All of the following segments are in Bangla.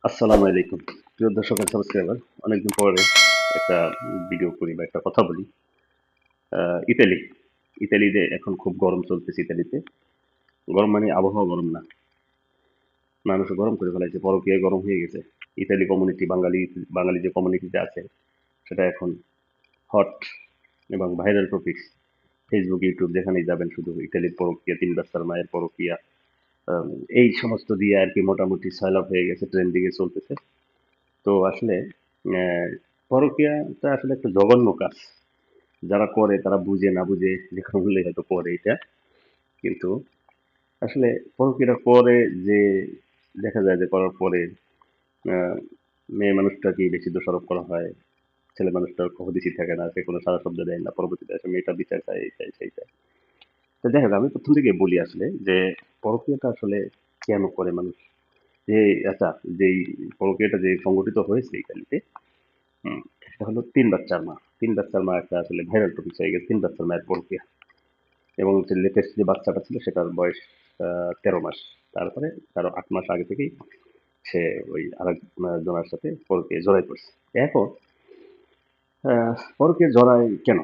আসসালামু আলাইকুম প্রিয় দর্শক আর সাবস্ক্রাইবার। অনেকদিন পরে একটা ভিডিও করি বা একটা কথা বলি। ইতালি ইতালিতে এখন খুব গরম চলতেছে। ইতালিতে গরম মানে আবহাওয়া গরম না, মানুষ গরম করে ফেলাইছে, পরকীয়ায় গরম হয়ে গেছে। ইতালি কমিউনিটি, বাঙালি বাঙালি যে কমিউনিটিতে আছে সেটা এখন হট এবং ভাইরাল টপিক। ফেসবুক, ইউটিউব যেখানেই যাবেন শুধু ইতালির পরকীয়া, তিন বাচ্চার মায়ের পরকীয়া, আম, এই সমস্ত দিয়ে আর কি মোটামুটি সয়লাভ হয়ে গেছে, ট্রেন্ডিংয়ে চলতেছে। তো আসলে পরকীয়াটা আসলে একটা জঘন্য কাজ। যারা করে তারা বুঝে না বুঝে যেকোনো মূল্যে হয়তো করে এটা। কিন্তু আসলে পরকীয়াটা করে যে দেখা যায় যে করার পরে আহ, মেয়ে মানুষটাকে বেশি দোষারোপ করা হয়। ছেলে মানুষটার হদিসই থাকে না, সে কোনো সারা শব্দ দেয় না, পরবর্তীতে এসে মেয়েটা বিচার চায়, এই চাই সেই চায়। তো যাই হোক, আমি প্রথম থেকে বলি আসলে যে পরকীয়াটা আসলে কেন করে মানুষ। যে আচ্ছা, যেই পরকীয়াটা যে সংগঠিত হয়েছে ইতালিতে, সেটা হলো তিন বাচ্চার মা। তিন বাচ্চার মা একটা আসলে ভাইরাল টপিক হয়ে গেছে, তিন বাচ্চার মায়ের পরকীয়া। এবং যে লেটেস্ট যে বাচ্চাটা ছিল সেটার বয়স 13 মাস। তারপরে তারও 8 মাস আগে থেকেই সে ওই আরেক জনের সাথে পরকীয়ায় জড়াই পড়ছে। এখন পরকীয়ায় জড়ায় কেন?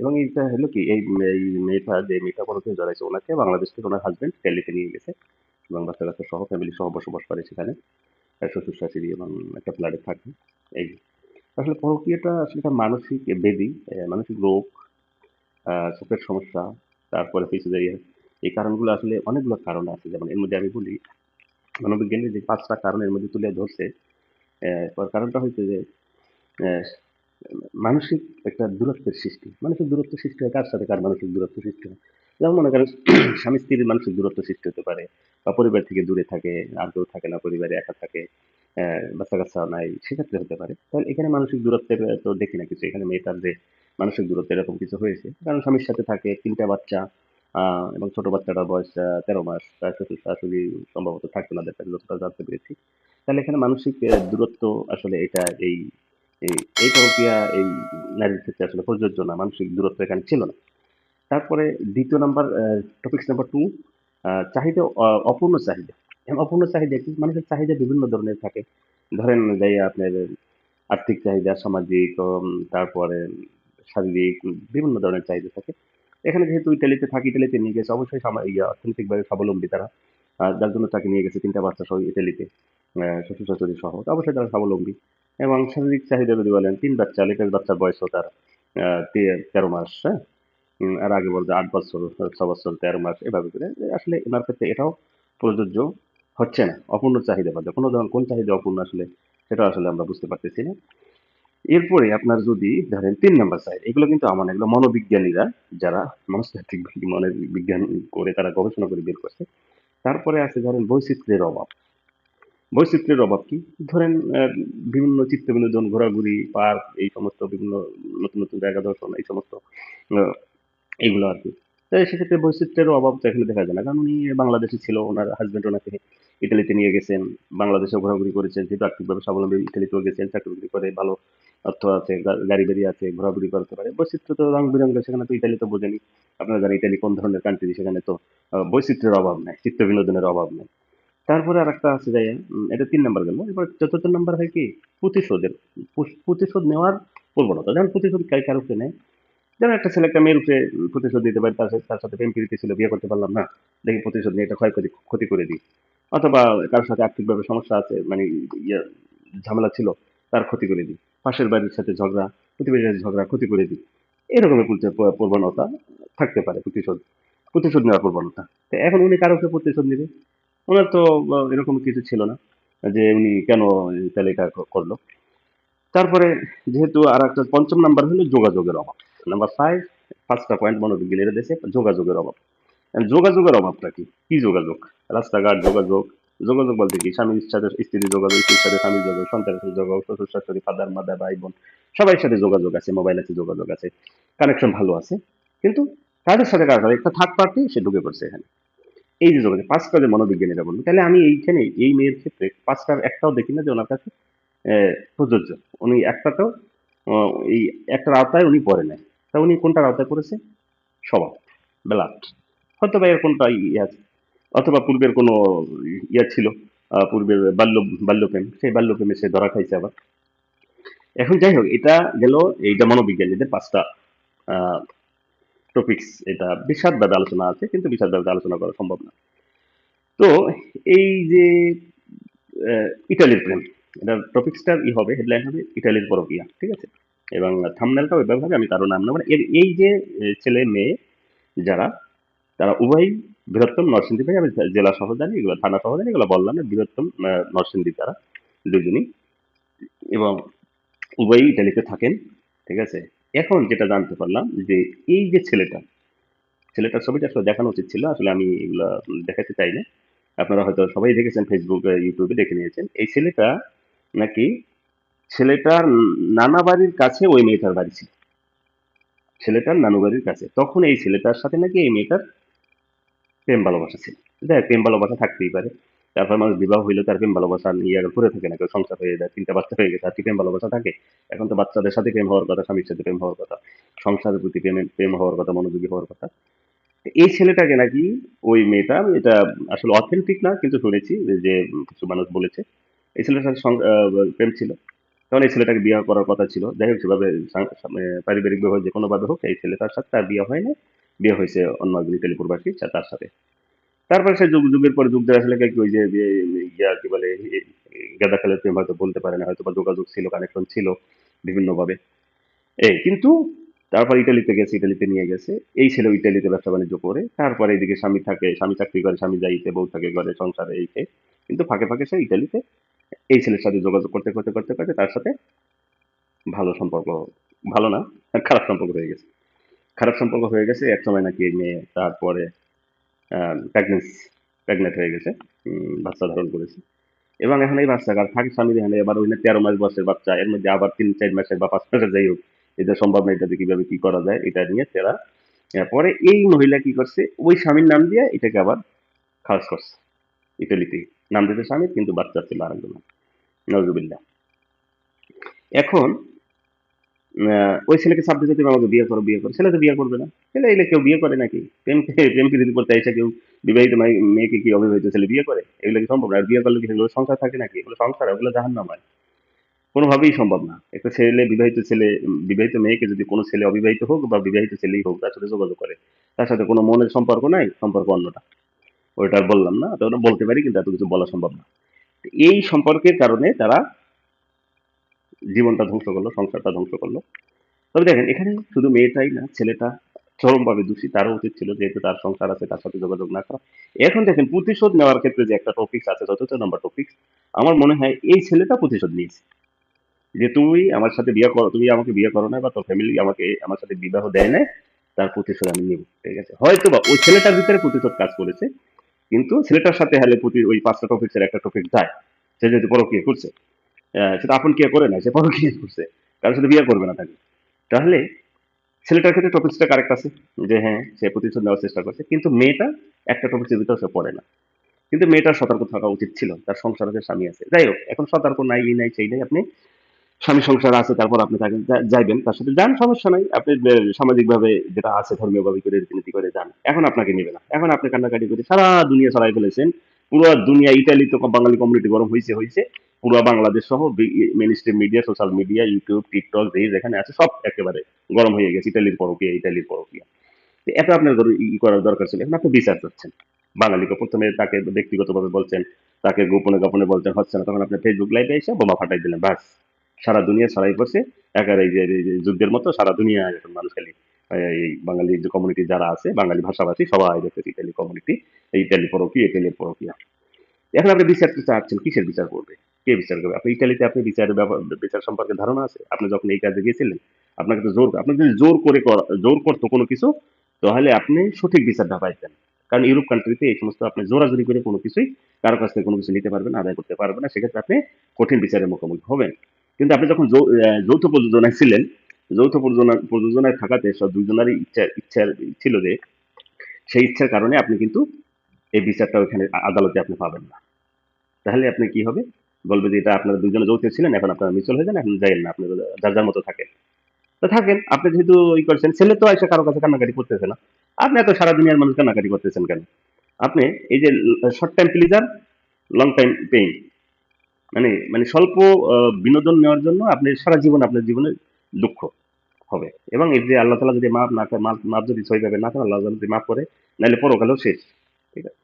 এবং এইটা হলো কি, এই এই মেয়েটা, যে মেয়েটা পরকীয়ায় জড়াইছে, ওনাকে বাংলাদেশ থেকে ওনার হাজবেন্ড দিল্লিতে নিয়ে গেছে এবং বাচ্চা কাচ্চা সহ ফ্যামিলি সহ বসবাস করে সেখানে। শ্বশুর শাশুড়ি এবং একটা ফ্ল্যাটে থাকে। এই আসলে পরকীয়াটা আসলে একটা মানসিক ব্যাধি, মানসিক রোগ, চোখের সমস্যা, তারপরে হচ্ছে যে এই কারণগুলো আসলে অনেকগুলো কারণ আছে। যেমন এর মধ্যে আমি বলি, মনোবিজ্ঞানী যে 5টা কারণের মধ্যে তুলে ধরছে। কারণটা হচ্ছে যে আহ, মানসিক একটা দূরত্বের সৃষ্টি। মানসিক দূরত্ব সৃষ্টি হয় কার সাথে? কার মানসিক দূরত্ব সৃষ্টি হয়? যেমন মনে করেন স্বামী স্ত্রীর মানসিক দূরত্ব সৃষ্টি হতে পারে, বা পরিবার থেকে দূরে থাকে, আর কেউ থাকে না, পরিবারে একা থাকে, বাচ্চা কাচ্চা নাই, সেক্ষেত্রে হতে পারে। তাহলে এখানে মানসিক দূরত্বের তো দেখি না কিছু। এখানে মেয়েটার যে মানসিক দূরত্ব এরকম কিছু হয়েছে, কারণ স্বামীর সাথে থাকে, 3টা বাচ্চা, এবং ছোট বাচ্চাটার বয়স 13 মাস। তার শ্বশুর শাশুড়ি সম্ভবত থাকতো না, দেখা যতটা জানতে পেরেছি। তাহলে এখানে মানসিক দূরত্ব আসলে এটা এই এই এই পরকীয়া এই নারীর ক্ষেত্রে আসলে প্রযোজ্য না। মানসিক দূরত্ব এখানে ছিল না। তারপরে দ্বিতীয় নাম্বার, টপিকস নাম্বার 2, চাহিদা, অপূর্ণ চাহিদা। এখন অপূর্ণ চাহিদা কি? মানুষের চাহিদা বিভিন্ন ধরনের থাকে। ধরেন যে আপনার আর্থিক চাহিদা, সামাজিক, তারপরে শারীরিক, বিভিন্ন ধরনের চাহিদা থাকে। এখানে যেহেতু ইতালিতে থাকি, ইতালিতে নিয়ে গেছে, অবশ্যই অর্থনৈতিকভাবে স্বাবলম্বী তারা। যার জন্য তাকে নিয়ে গেছে 3টা বাচ্চা সহ ইতালিতে, শ্বশুর শাশুড়ি সহ। তো অবশ্যই তারা স্বাবলম্বী। এবং শারীরিক চাহিদা যদি বলেন, 3 বাচ্চা, লেটেস্ট বাচ্চার বয়সও তার 13 মাস, হ্যাঁ? আর আগে বলতে 8 বছর, 6 বছর, 13 মাস, এভাবে করে। আসলে এনার ক্ষেত্রে এটাও প্রযোজ্য হচ্ছে না। অপূর্ণ চাহিদা বাদে কোনো ধরনের কোন চাহিদা অপূর্ণ আসলে, সেটা আসলে আমরা বুঝতে পারতেছি না। এরপরে আপনার যদি ধরেন 3 নাম্বার সাইড, এগুলো কিন্তু আমার না, এগুলো মনোবিজ্ঞানীরা, যারা মনস্তাত্ত্বিক মনের বিজ্ঞান করে, তারা গবেষণা করে বের করছে। তারপরে আছে ধরেন বৈচিত্র্যের অভাব। বৈচিত্র্যের অভাব কি? ধরেন বিভিন্ন চিত্ত বিনোদন, ঘোরাঘুরি, পার্ক, এই সমস্ত বিভিন্ন নতুন নতুন জায়গা দর্শন, এই সমস্ত আহ, এইগুলো আর কি। তাই সেক্ষেত্রে বৈচিত্র্যের অভাব তো এখানে দেখা যায় না, কারণ উনি বাংলাদেশে ছিল, ওনার হাজবেন্ড ওনাকে ইতালিতে নিয়ে গেছেন, বাংলাদেশে ঘোরাঘুরি করেছেন, যেহেতু আর্থিকভাবে স্বাবলম্বী, ইতালিতেও গেছেন, চাকরি বাকরি করে, ভালো অর্থ আছে, গাড়ি বাড়ি আছে, ঘোরাঘুরি করতে পারে। বৈচিত্র্য তো রং বেরঙের, সেখানে তো ইতালি তো বোঝেনি। আপনারা জানেন ইতালি কোন ধরনের কান্ট্রি, সেখানে তো বৈচিত্র্যের অভাব নাই, চিত্ত বিনোদনের অভাব নাই। তারপরে আর একটা আছে যাইয়া, এটা 3 নাম্বার গেল। এবার চতুর্থ নাম্বার হয় কি? প্রতিশোধের, প্রতিশোধ নেওয়ার প্রবণতা। যেমন প্রতিশোধ কারো নেয়, যেমন একটা ছেলে একটা মেয়ের উপরে প্রতিশোধ নিতে পারে, তার সাথে প্রেম প্রীতি ছিল, বিয়ে করতে পারলাম না, দেখি প্রতিশোধ নিয়ে এটা ক্ষয়ক্ষতি ক্ষতি করে দিই। অথবা কারোর সাথে আর্থিকভাবে সমস্যা আছে, মানে ইয়ে ঝামেলা ছিল, তার ক্ষতি করে দিই। পাশের বাড়ির সাথে ঝগড়া, প্রতিবেশীর সাথে ঝগড়া, ক্ষতি করে দিই। এরকমের প্রবণতা থাকতে পারে, প্রতিশোধ প্রতিশোধ নেওয়ার প্রবণতা। তো এখন উনি কারো উপরে প্রতিশোধ নেবে? ওনার তো এরকম কিছু ছিল না যে উনি কেন তাহলে এটা করলো। তারপরে যেহেতু আর একটা পঞ্চম নাম্বার হলো যোগাযোগের অভাব। নাম্বার 5টা পয়েন্ট মনোবিজ্ঞানীরা দেশে যোগাযোগের অভাব। যোগাযোগের অভাবটা কি? কি যোগাযোগ? রাস্তাঘাট যোগাযোগ। যোগাযোগ বলতে কি? স্বামীর সাথে স্ত্রীর যোগাযোগ, স্ত্রীর সাথে স্বামীর যোগাযোগ, সন্তানের সাথে যোগাযোগ, শ্বশুর শাশুড়ি, ফাদার মাদার, ভাই বোন, সবার সাথে যোগাযোগ আছে, মোবাইল আছে, যোগাযোগ আছে, কানেকশন ভালো আছে। কিন্তু কাদের সাথে কার সাথে? একটা থার্ড পার্টি সে ঢুকে পড়ছে এখানে। এই যে যোগাযোগ, 5টা যে মনোবিজ্ঞানীরা বললো, তাহলে আমি এইখানে এই মেয়ের ক্ষেত্রে 5টার একটাও দেখি না যে ওনার কাছে প্রযোজ্য। উনি একটাতেও এই একটার আওতায় উনি পড়ে নাই। তা উনি কোনটার আওতায় পড়েছে? স্বভাব, ব্লাড, হয়তো বা এর কোনটা ইয়ে আছে, অথবা পূর্বের কোনো ইয়ে ছিল, পূর্বে বাল্যপ্রেম, সেই বাল্যপ্রেমে সে ধরা খাইছে আবার। এখন যাই হোক, এটা গেল, এইটা মনোবিজ্ঞানীদের ৫টা টপিকস। এটা বিশদভাবে আলোচনা আছে, কিন্তু বিশদভাবে আলোচনা করা সম্ভব না। তো এই যে ইতালির প্রেম, এটার টপিক্সটার হবে, হেডলাইন হবে ইতালির পরকীয়া, ঠিক আছে? এবং থাম্বনেলটাও এভাবে হবে, আমি কারো নাম নেব না। এই যে ছেলে মেয়ে যারা, তারা উভয়ই বৃহত্তম নরসিংদী থেকে, আমি জেলা শহর জানি, এগুলো থানা শহর জানি, এগুলো বললাম না, বৃহত্তম নরসিংদী তারা দুজনই, এবং উভয়ই ইটালিতে থাকেন, ঠিক আছে? এখন যেটা জানতে পারলাম যে এই যে ছেলেটার ছবিটা আসলে দেখানো উচিত ছিল, আসলে আমি এগুলা দেখাতে চাই না। আপনারা হয়তো সবাই দেখেছেন, ফেসবুক ইউটিউবে দেখে নিয়েছেন। এই ছেলেটা নাকি, ছেলেটার নানা বাড়ির কাছে ওই মেয়েটার বাড়ি ছিল, ছেলেটার নানু বাড়ির কাছে। তখন এই ছেলেটার সাথে নাকি এই মেয়েটার প্রেম ভালোবাসা ছিল। দেখ, প্রেম ভালোবাসা থাকতেই পারে। তারপর মানুষ বিবাহ হইলে তার প্রেম ভালোবাসা নিয়ে আগে করে থাকে না, কেউ সংসার হয়ে যায়, 3টা বাচ্চা হয়ে গেছে, আর কি প্রেম ভালোবাসা থাকে? এখন তো বাচ্চাদের সাথে প্রেম হওয়ার কথা, স্বামীর সাথে প্রেম হওয়ার কথা, সংসারের প্রতি প্রেম হওয়ার কথা, মনোযোগী হওয়ার কথা। এই ছেলেটাকে নাকি ওই মেয়েটা, এটা আসলে অথেন্টিক না, কিন্তু শুনেছি যে কিছু মানুষ বলেছে এই ছেলেটার সাথে প্রেম ছিল। তখন এই ছেলেটাকে বিয়ে করার কথা ছিল। যাই হোক, সেভাবে পারিবারিক ভাবে যে কোনো ভাবে হোক, এই ছেলেটার সাথে তার বিয়ে হয় না। বিয়ে হয়েছে অন্য একজন ইতালি প্রবাসী তার সাথে। তারপরে সে যুগের পরে যুগ ধরে আসলে কি ওই যে ইয়া কি বলে, গাঁদা খেলের প্রেম হয়তো বলতে পারে না, হয়তো বা যোগাযোগ ছিল, কানেকশন ছিল বিভিন্ন ভাবে। কিন্তু তারপর ইটালিতে গেছে, ইটালিতে নিয়ে গেছে। এই ছেলে ইটালিতে ব্যবসা বাণিজ্য করে, তারপরে এদিকে স্বামী থাকে, স্বামী চাকরি করে, স্বামী যাইতে, বউ থাকে ঘরে, সংসারে এই সেই। কিন্তু ফাঁকে ফাঁকে সে ইটালিতে এই ছেলের সাথে যোগাযোগ করতে করতে করতে করতে তার সাথে ভালো সম্পর্ক, ভালো না, খারাপ সম্পর্ক হয়ে গেছে। খারাপ সম্পর্ক হয়ে গেছে, এক সময় নাকি এই মেয়ে তারপরে প্রেগনেন্ট হয়ে গেছে, বাচ্চা ধারণ করেছে। এবং এখন এই বাচ্চা আর থাকে স্বামী, এখানে এবার ওই 13 মাস বয়সের বাচ্চা, এর মধ্যে আবার 3-4 মাসের বা 5 মাসের, যাই হোক, এটা সম্ভব না, এটাতে কিভাবে কি করা যায়, এটা নিয়ে তারা পরে এই মহিলা কি করছে, ওই স্বামীর নাম দিয়ে এটাকে আবার খালাস করছে ইতালিতে। নাম দিতে স্বামীর, কিন্তু বাচ্চা ছিল আরেকজন, নজরুবিল্লাহ। এখন ওই ছেলেকে চাপ দিতে, তুমি আমাকে বিয়ে করো, বিয়ে করো। ছেলে তো বিয়ে করবে না। ছেলে এলে কেউ বিয়ে করে নাকি? প্রেমকে যদি করতে চাইছে কেউ, বিবাহিত মেয়েকে কি অবিবাহিত ছেলে বিয়ে করে? এগুলো কি সম্ভব না? আর বিয়ে করলে কি সেগুলো সংসার থাকে নাকি? এগুলো সংসার, ওগুলো জাহান্নাম হয়। কোনোভাবেই সম্ভব না। একটা ছেলে, বিবাহিত ছেলে, বিবাহিত মেয়েকে যদি কোনো ছেলে, অবিবাহিত হোক বা বিবাহিত ছেলেই হোক, তার সাথে যোগাযোগ করে, তার সাথে কোনো মনের সম্পর্ক নাই, সম্পর্ক অন্যটা। ওইটা আর বললাম না, তো ওটা বলতে পারি, কিন্তু এত কিছু বলা সম্ভব না। এই সম্পর্কের কারণে তারা জীবনটা ধ্বংস করলো, সংসারটা ধ্বংস করলো। তবে দেখেন, এখানে শুধু মেয়েটাই না, ছেলেটা চরমভাবে দোষী। তারও উচিত ছিল, যেহেতু তার সংসার আছে, তার সাথে যোগাযোগ না করা। এখন দেখেন, প্রতিশোধ নেওয়ার ক্ষেত্রে যে একটা টপিক আছে, 4 নম্বর টপিক, আমার মনে হয় এই ছেলেটা প্রতিশোধ নিয়েছে। যে তুমি আমার সাথে বিয়ে করো, তুমি আমাকে বিয়ে করো না, বা তোর ফ্যামিলি আমাকে আমার সাথে বিবাহ দেয় না, তার প্রতিশোধ আমি নিব, ঠিক আছে? হয়তো বা ওই ছেলেটার ভিতরে প্রতিশোধ কাজ করেছে, কিন্তু ছেলেটার সাথে হলে ওই 5টা টপিক্সের একটা টপিক যায়। সে যদি পরকীয়া করছে, সেটা আপন কে করে না, সে পরকীয়া করছে, কারোর সাথে বিয়ে করবে না তাকে। তাহলে ছেলেটার ক্ষেত্রে টপিক্সটা কারেক্ট আছে, যে হ্যাঁ, সে প্রতিশোধ নেওয়ার চেষ্টা করছে, কিন্তু মেয়েটা একটা টপিক্সের ভিতরে সে পড়ে না। কিন্তু মেয়েটার সতর্ক থাকা উচিত ছিল, তার সংসার আছে, স্বামী আছে। যাই হোক, এখন সতর্ক নাই, এই নাই, সেই নাই, আপনি স্বামী সংসার আছে, তারপর আপনি তাকে যাইবেন, তার সাথে যান, সমস্যা নাই। আপনি সামাজিক ভাবে যেটা আছে, ধর্মীয় ভাবে করে, রীতিনীতি করে যান। এখন আপনাকে নেবে না, এখন আপনি কান্নাকাটি করে সারা দুনিয়া ছড়াই ফেলেছেন। পুরো দুনিয়া, ইটালি তো বাঙালি কমিউনিটি গরম হয়েছে হয়েছে, পুরো বাংলাদেশ সহ mainstream media, social media, YouTube, TikTok, যেখানে আছে সব একেবারে গরম হয়ে গেছে, ইটালির পরকীয়া, ইটালির পরকীয়া। এত আপনার করার দরকার ছিল। এখন আপনি বিচার করছেন বাঙালিকে, প্রথমে তাকে ব্যক্তিগতভাবে বলছেন, তাকে গোপনে গোপনে বলছেন, হচ্ছে না, তখন আপনি ফেসবুক লাইভে এসে বোমা ফাটাই দিলেন, বাস। সারা দুনিয়া ছড়াই পড়ছে, একার এই যে যুদ্ধের মতো সারা দুনিয়া এখন মানুষ খালি এই বাঙালি যে কমিউনিটি যারা আছে, বাঙালি ভাষাভাষী সবাই দেখতেছে ইতালি কমিউনিটি, এই ইতালি পরকীয়া, ইতালির পরকীয়া। এখন আপনি বিচার চাচ্ছেন, কিসের বিচার করবে? কে বিচার করবে? আপনি ইতালিতে, আপনি বিচার সম্পর্কে ধারণা আছে? আপনি যখন এই কাজে গিয়েছিলেন, আপনাকে তো আপনি যদি জোর করতো কোনো কিছু, তাহলে আপনি সঠিক বিচারটা পাইতেন। কারণ ইউরোপ কান্ট্রিতে এই সমস্ত আপনি জোরাজুরি করে কোনো কিছুই কারো কাছ থেকে কোনো কিছু নিতে পারবেন না, আদায় করতে পারবেন না, সেক্ষেত্রে আপনি কঠিন বিচারের মুখোমুখি হবেন। কিন্তু আপনি যখন যৌথ প্রযোজনায় ছিলেন, যৌথ প্রযোজনায় থাকাতে সব দুজনেরই ইচ্ছা ছিল যে, সেই ইচ্ছার কারণে আপনি কিন্তু এই বিচারটা ওখানে আদালতে আপনি পাবেন না। তাহলে আপনি কি হবে? বলবে যে এটা আপনারা দুজনে যৌথ ছিলেন, এখন আপনারা মিউচুয়াল হয়ে যান, এখন যাইয়েন না, আপনি যার যার মতো থাকেন। তো থাকেন, আপনি যেহেতু করছেন, ছেলে তো এসে কারো কাছে কান্নাকাটি করতেছে না, আপনি এত সারা দুনিয়ার মানুষ কান্নাকাটি করতেছেন কেন? আপনি এই যে short time pleasure, long time pain, মানে মানে স্বল্প বিনোদন নেওয়ার জন্য আপনি সারা জীবন আপনার জীবনে দুঃখ হবে। এবং এই যে আল্লাহ তালা যদি মাফ না করে, মাফ যদি সইভাবে না করে, আল্লাহ যদি মাফ করে, নাহলে পরকালেও শেষ। ঠিক আছে।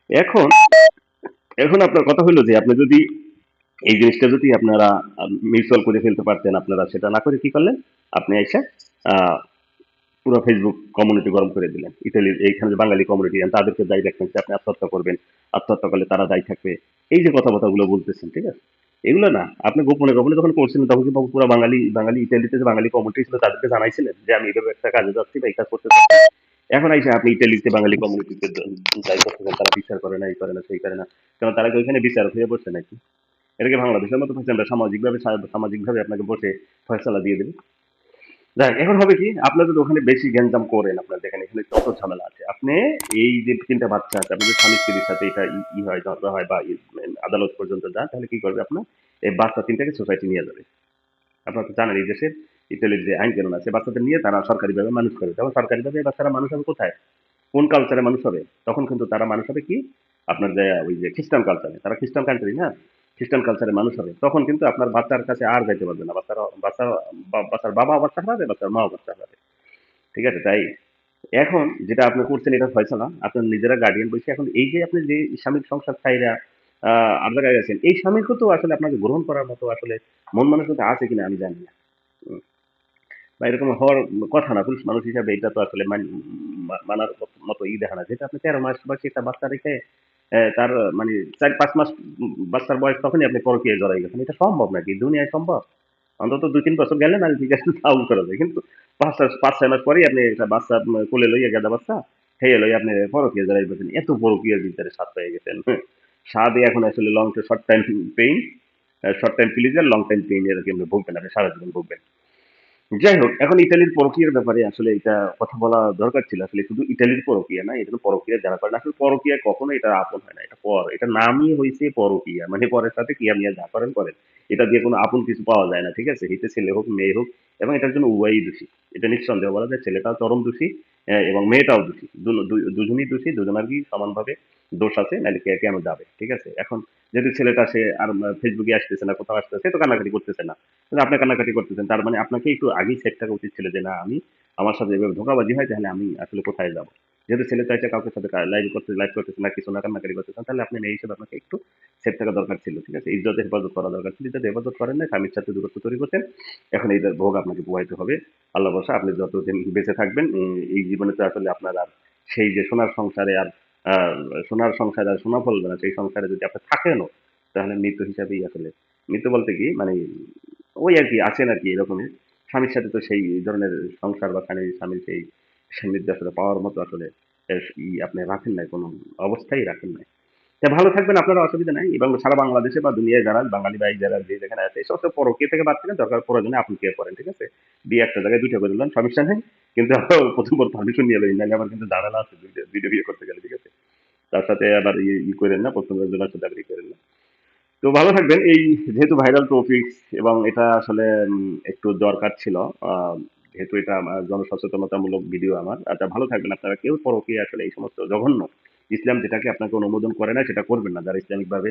এখন এখন আপনার কথা হলো যে আপনি যদি এই জিনিসটা যদি আপনারা মিউচুয়াল করে ফেলতে পারতেন, আপনারা সেটা না করে কি করলেন, আপনি এসে আহ, পুরো ফেসবুক কমিউনিটি গরম করে দিলেন। ইতালির এইখানে যে বাঙালি কমিউনিটি তাদেরকে দায়ী রাখতেন যে আপনি আত্মহত্যা করবেন, আত্মহত্যা করলে তারা দায়ী থাকবে। এই যে কথাবার্তাগুলো বলতেছেন, ঠিক আছে, এগুলো না আপনি গোপনে গোপনে যখন করছিলেন তখন কিন্তু পুরো বাঙালি বাঙালি ইতালিতে যে বাঙালি কমিউনিটি ছিল তাদেরকে জানাইছিলেন যে আমি এইভাবে একটা কাজে যাচ্ছি বা এই কাজ করতে যাচ্ছি। এখন আইসা আপনি ইতালিতে বাঙালি কমিউনিটিকে দায়ী করতেছেন, তারা বিচার করে না, এই করে না, সেই করে না। কারণ তারা কি ওইখানে বিচার হয়ে বসছে নাকি? এটাকে বাংলাদেশের মতো আমরা সামাজিকভাবে আপনাকে বসে ফয়সালা দিয়ে দেবে। যাক, এখন হবে কি, আপনার যদি ওখানে বেশি গ্যাঞ্জাম করেন, আপনার দেখেন এখানে কত ঝামেলা আছে। আপনি এই যে ৩ টা বাচ্চা আছে, আপনাদের স্বামী স্ত্রীর সাথে এটা হয়, ঝগড়া হয় বা আদালত পর্যন্ত যায়, তাহলে কি করবে আপনার? এই বাচ্চা ৩ টাকে সোসাইটি নিয়ে যাবে। আপনারা তো জানেন এই দেশের ইতালির যে আইন কানুন আছে, বাচ্চাদের নিয়ে তারা সরকারিভাবে মানুষ করে। তখন সরকারিভাবে এই বাচ্চারা মানুষ হবে কোথায়? কোন কালচারে মানুষ হবে? তখন কিন্তু তারা মানুষ হবে কি? আপনার যে ওই যে খ্রিস্টান কালচারে। তারা খ্রিস্টান কান্ট্রি না? খ্রিস্টান কালচারে মানুষ হবে। তখন কিন্তু আপনার বাচ্চার কাছে আর যাইতে পারবে না। বাচ্চার বাবাও বাচ্চা হারাবে, বাচ্চার মাও বাচ্চা হারাবে। ঠিক আছে? তাই এখন যেটা আপনি করছেন এটা ফয়সালা। আপনার নিজেরা গার্ডিয়ান বসে এখন এই যে আপনি যে স্বামীর সংসার ছাইরা আর জায়গায় গেছেন, এই স্বামীকেও তো আসলে আপনাকে গ্রহণ করার মতো আসলে মন মানসিকতা আছে কিনা আমি জানি না। হুম। বা এরকম হওয়ার কথা না। পুরুষ মানুষ হিসাবে এটা তো আসলে মানার মতো দেখে না। যেটা আপনি ১৩ মাস বয়সী একটা বাচ্চা রেখে তার মানে ৪-৫ মাস বাচ্চার বয়স তখনই আপনি পরকীয়ায় জড়াই গেছেন। এটা সম্ভব নাকি? দুনিয়ায় সম্ভব? অন্তত ২-৩ বছর গেলে না ঠিক আছে তাও করা যায়। কিন্তু ৫-৬ মাস পরেই আপনি একটা বাচ্চা কোলে লইয়া গেদা বাচ্চা খেয়ে লইয়া আপনি পরকীয়ায় জড়াই গেছেন। এত পরকীয়ার ভিতরে স্বাদ পেয়ে গেছেন। হ্যাঁ? স্বাদে এখন আসলে short time pain, short time pleasure, long time pain এর আপনি ভুগবেন, আপনি সারা জীবন ভুগবেন। যাই হোক, এখন ইতালির পরকীয়ার ব্যাপারে আসলে এটা কথা বলা দরকার ছিল। আসলে শুধু ইতালির পরকীয়া না, এটা তো পরকীয়া যারা করে না, আসলে পরকীয়া কখনো এটা আপন হয় না। এটা পর। এটা নামই হইছে পরকীয়া। মানে পরের সাথে কিয়া মিয়া যা করেন করেন। এটা দিয়ে কোনো আপন কিছু পাওয়া যায় না। ঠিক আছে? হিতে ছেলে হোক, মেয়ে হোক, এবং এটার জন্য উভয়ই দোষী। এটা নিঃসন্দেহে বলা যায় ছেলেটাও চরম দোষী, এবং মেয়েটাও দোষী। দুজনই দোষী, দুজনারই সমানভাবে দোষ আছে, নাহলে কে কেন যাবে? ঠিক আছে? এখন যেহেতু ছেলেটা সে আর ফেসবুকে আসতেছে না, কোথাও আসতেছে, সে তো কান্নাকাটি করতেছে না। কিন্তু আপনি কান্নাকাটি করতেছেন, তার মানে আপনাকে একটু আগেই সেট থাকা উচিত ছিল যে না, আমি আমার সাথে এভাবে ধোঁকাবাজি হয় তাহলে আমি আসলে কোথায় যাব। যেহেতু ছেলে চাইছে কাউকে সাথে লাইভ করতেছে না, কিছু না, কান্নাকাটি করতেছেন, তাহলে আপনি মেয়ে হিসেবে আপনাকে একটু সেট থাকা দরকার ছিল। ঠিক আছে? ইজ্জতের হেফাজত করা দরকার ছিল। ইজ্জতের হেফাজত করেন না, স্বামীর সাথে দূরত্ব তৈরি করছেন। এখন এইটার ভোগ আপনাকে পোহাইতে হবে। আল্লাহ ভরসা, আপনি যতদিন বেঁচে থাকবেন এই জীবনে তো আসলে আপনার আর সেই যে সোনার সংসারে আর আহ, সোনার সংসারে আর সোনা ফলবে না, সেই সংসারে যদি আপনি থাকেনও, তাহলে মৃত্যু হিসাবেই আসলে, মৃত্যু বলতে কি মানে ওই আরকি আছেন আরকি এরকমই। স্বামীর সাথে তো সেই ধরনের সংসার বা স্বামীর সেই সান্নিধ্য আসলে পাওয়ার মতো আসলে আপনি রাখেন নাই, কোনো অবস্থায় রাখেন নাই। তা ভালো থাকবেন, আপনারা অসুবিধা নাই। এবং সারা বাংলাদেশে বা দুনিয়ায় যারা বাঙালি ভাই যারা যে যেখানে আছে এই সমস্ত পরকীয়া থেকে বাঁচতে গেলে দরকার প্রয়োজনে আপন কেয়ার করেন। ঠিক আছে? বিয়ে একটা জায়গায় ২ টা করে দিলেন, সমস্যা নেই। কিন্তু প্রথম পারমিশন নিয়ে লইন, নাহলে আবার কিন্তু ঝামেলা আছে ২ টা বিয়ে করতে গেলে। ঠিক আছে? তার সাথে আবার করেন না, প্রথম জনের সাথে আবার করেন না। তো ভালো থাকবেন। এই যেহেতু ভাইরাল টপিকস এবং এটা আসলে একটু দরকার ছিল, যেহেতু এটা আমার জনসচেতনতামূলক ভিডিও আমার। আচ্ছা, ভালো থাকবেন আপনারা। কেউ পরকীয়া আসলে এই সমস্ত জঘন্য, ইসলাম যেটাকে আপনাকে অনুমোদন করে না সেটা করবেন না। যারা ইসলামিকভাবে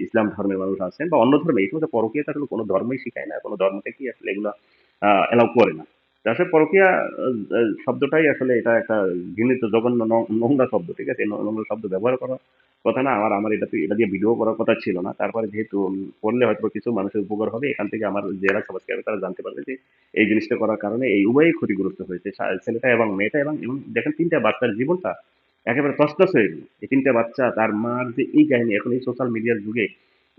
ইসলাম ধর্মের মানুষ আছেন বা অন্য ধর্মে, এই সমস্ত পরকীয়া আসলে কোনো ধর্মই শিখায় না, কোনো ধর্ম থেকেই আসলে এগুলো এলাও করে না। তো আসলে পরকীয়া শব্দটাই আসলে এটা একটা ঘৃণিত জঘন্য নোংরা শব্দ। ঠিক আছে? এই নোংরা শব্দ ব্যবহার করা কথা না। আমার আমার এটা দিয়ে ভিডিও করার কথা ছিল না। তারপরে যেহেতু করলে হয়তো কিছু মানুষের উপকার হবে, এখান থেকে আমার যারা সাবস্ক্রাইবার তারা জানতে পারবে যে এই জিনিসটা করার কারণে এই উভয়ই ক্ষতিগ্রস্ত হয়েছে, ছেলেটা এবং মেয়েটা। এবং দেখেন ৩ টা বাচ্চার জীবনটা একেবারে তছনছ হয়ে গেল। এই ৩ টা বাচ্চা, তার মার যে এই কাহিনী, এখন এই সোশ্যাল মিডিয়ার যুগে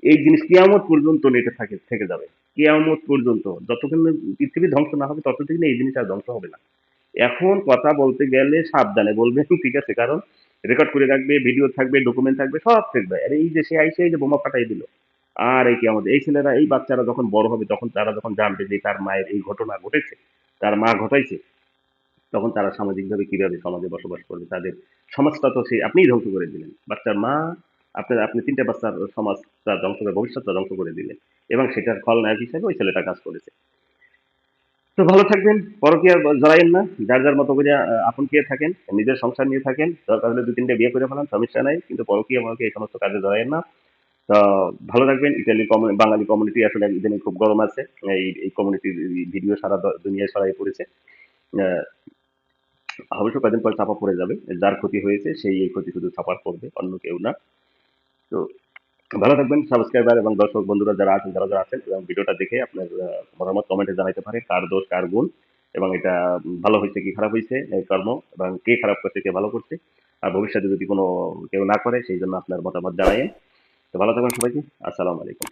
এই জিনিস কিয়ামত পর্যন্ত নেটে থেকে যাবে। কিয়ামত পর্যন্ত যতক্ষণ না পৃথিবী ধ্বংস না হবে ততদিন এই জিনিস আর ধ্বংস হবে না। এখন কথা বলতে গেলে সাবধানে বলবেন। ঠিক আছে? কারণ রেকর্ড করে রাখবে, ভিডিও থাকবে, ডকুমেন্ট থাকবে, সব থাকবে। আর এই যে সে আইসে এই যে বোমা ফাটাই দিল, আর এই কি আমাদের এই ছেলেরা, এই বাচ্চারা যখন বড় হবে তখন তারা যখন জানবে যে তার মায়ের এই ঘটনা ঘটেছে, তার মা ঘটাইছে, তখন তারা সামাজিকভাবে কিভাবে সমাজে বসবাস করবে, তাদের সমাজটা তো সেই আপনিই ধ্বংস করে দিলেন। বাচ্চার মা, আপনি ৩ টা বাচ্চার সমাজটা ধ্বংস করে, ভবিষ্যৎটা ধ্বংস করে দিলেন। এবং সেটার খলনায়ক হিসেবে ওই ছেলেটা কাজ করেছে। তো ভালো থাকবেন, পরকীয়া জড়াইয়েন না, যার যার মতো করে আপন কে থাকেন, নিজের সংসার নিয়ে থাকেন, দরকার হলে ২-৩ বিয়ে করে ফেলান, সমস্যা নাই। কিন্তু পরকীয়া মরকীয়া এই সমস্ত কাজে জড়াইয়েন না। তো ভালো থাকবেন। ইতালি বাঙালি কমিউনিটি আসলে ইদানিং খুব গরম আছে। এই কমিউনিটির ভিডিও সারা দুনিয়ায় ছড়াই পড়েছে। আহ, অবশ্য কয়েকদিন পর চাপা পড়ে যাবে। যার ক্ষতি হয়েছে সেই এই ক্ষতি শুধু সাফার করবে, অন্য কেউ না। তো ভালো থাকবেন। সাবস্ক্রাইবার এবং দর্শক বন্ধুরা যারা আছেন, যারা যারা আছেন, এবং ভিডিওটা দেখে আপনার মতামত কমেন্টে জানাতে পারে কার দোষ কার গুণ, এবং এটা ভালো হয়েছে কি খারাপ হয়েছে এই কর্ম, এবং কে খারাপ করছে কে ভালো করছে, আর ভবিষ্যতে যদি কোনো কেউ না করে সেই জন্য আপনার মতামত জানাইন। তো ভালো থাকবেন সবাইকে। আসসালামু আলাইকুম।